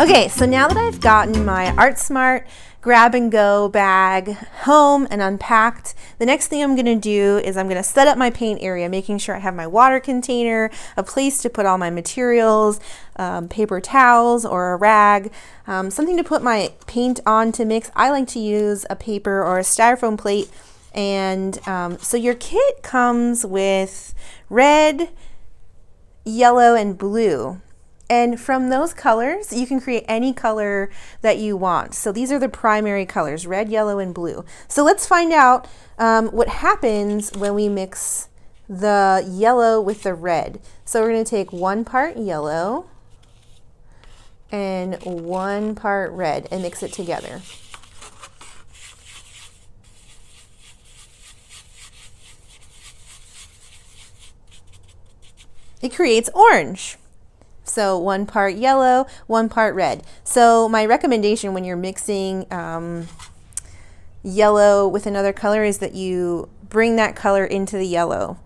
Okay, so now that I've gotten my ArtSmart grab and go bag home and unpacked, the next thing I'm gonna do is I'm gonna set up my paint area, making sure I have my water container, a place to put all my materials, paper towels or a rag, something to put my paint on to mix. I like to use a paper or a styrofoam plate. And so your kit comes with red, yellow, and blue. And from those colors, you can create any color that you want. So these are the primary colors, red, yellow, and blue. So let's find out what happens when we mix the yellow with the red. So we're going to take 1 part yellow and 1 part red and mix it together. It creates orange. So 1 part yellow, 1 part red. So my recommendation when you're mixing yellow with another color is that you bring that color into the yellow,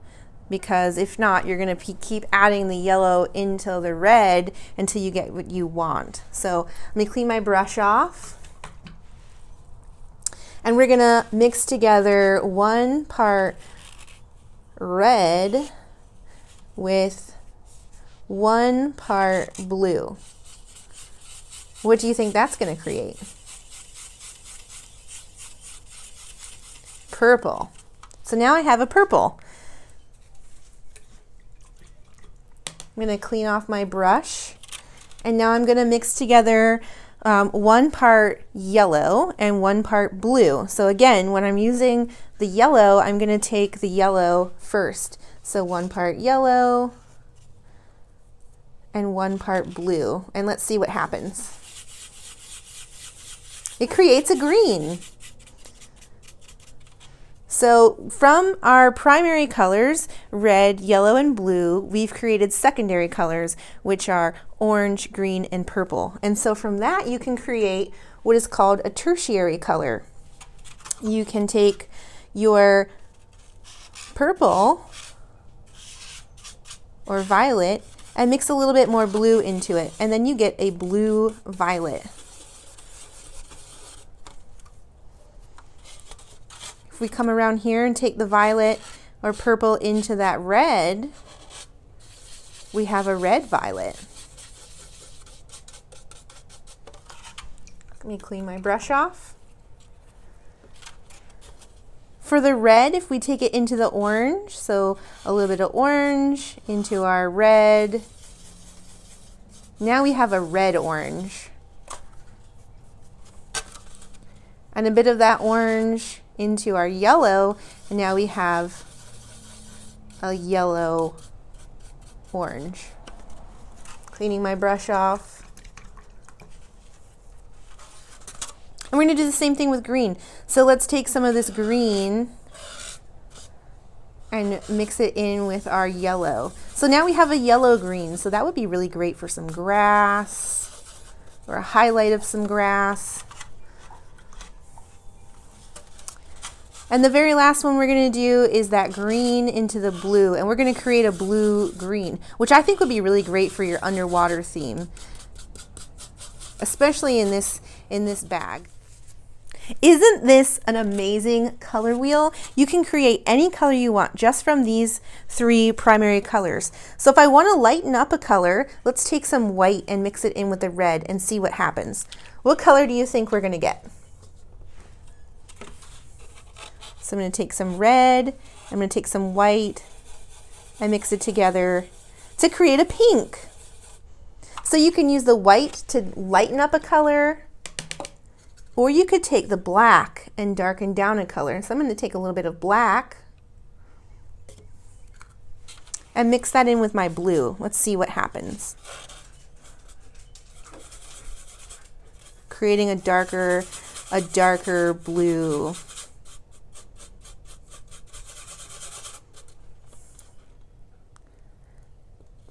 because if not, you're going to keep adding the yellow into the red until you get what you want. So let me clean my brush off. And we're going to mix together 1 part red with 1 part blue. What do you think that's going to create? Purple. So now I have a purple. I'm going to clean off my brush, and now I'm going to mix together 1 part yellow and 1 part blue. So again, when I'm using the yellow, I'm going to take the yellow first. So 1 part yellow and 1 part blue, and let's see what happens. It creates a green. So from our primary colors, red, yellow, and blue, we've created secondary colors, which are orange, green, and purple. And so from that, you can create what is called a tertiary color. You can take your purple or violet and mix a little bit more blue into it, and then you get a blue violet. If we come around here and take the violet or purple into that red, we have a red violet. Let me clean my brush off. For the red, if we take it into the orange, so a little bit of orange into our red, now we have a red-orange. And a bit of that orange into our yellow, and now we have a yellow-orange. Cleaning my brush off. And we're going to do the same thing with green. So let's take some of this green and mix it in with our yellow. So now we have a yellow-green. So that would be really great for some grass or a highlight of some grass. And the very last one we're going to do is that green into the blue. And we're going to create a blue-green, which I think would be really great for your underwater theme, especially in this bag. Isn't this an amazing color wheel? You can create any color you want just from these 3 primary colors. So if I want to lighten up a color, let's take some white and mix it in with the red and see what happens. What color do you think we're going to get? So I'm going to take some red, I'm going to take some white, and mix it together to create a pink. So you can use the white to lighten up a color, or you could take the black and darken down a color. So I'm going to take a little bit of black and mix that in with my blue. Let's see what happens. Creating a darker blue.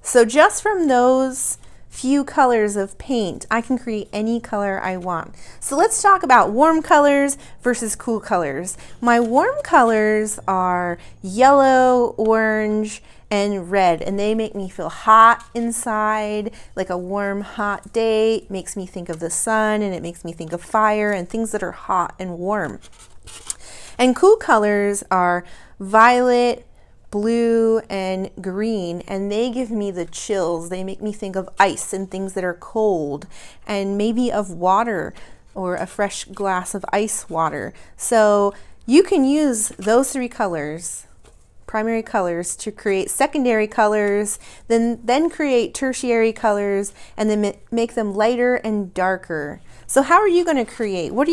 So just from those few colors of paint. I can create any color I want. So let's talk about warm colors versus cool colors. My warm colors are yellow, orange, and red, and they make me feel hot inside, like a warm, hot day. It makes me think of the sun, and it makes me think of fire and things that are hot and warm. And cool colors are violet, blue, and green, and they give me the chills. They make me think of ice and things that are cold, and maybe of water or a fresh glass of ice water. So you can use those three colors, primary colors, to create secondary colors, then create tertiary colors, and then make them lighter and darker. So how are you going to create? What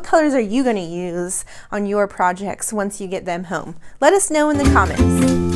colors are you going to use on your projects once you get them home? Let us know in the comments.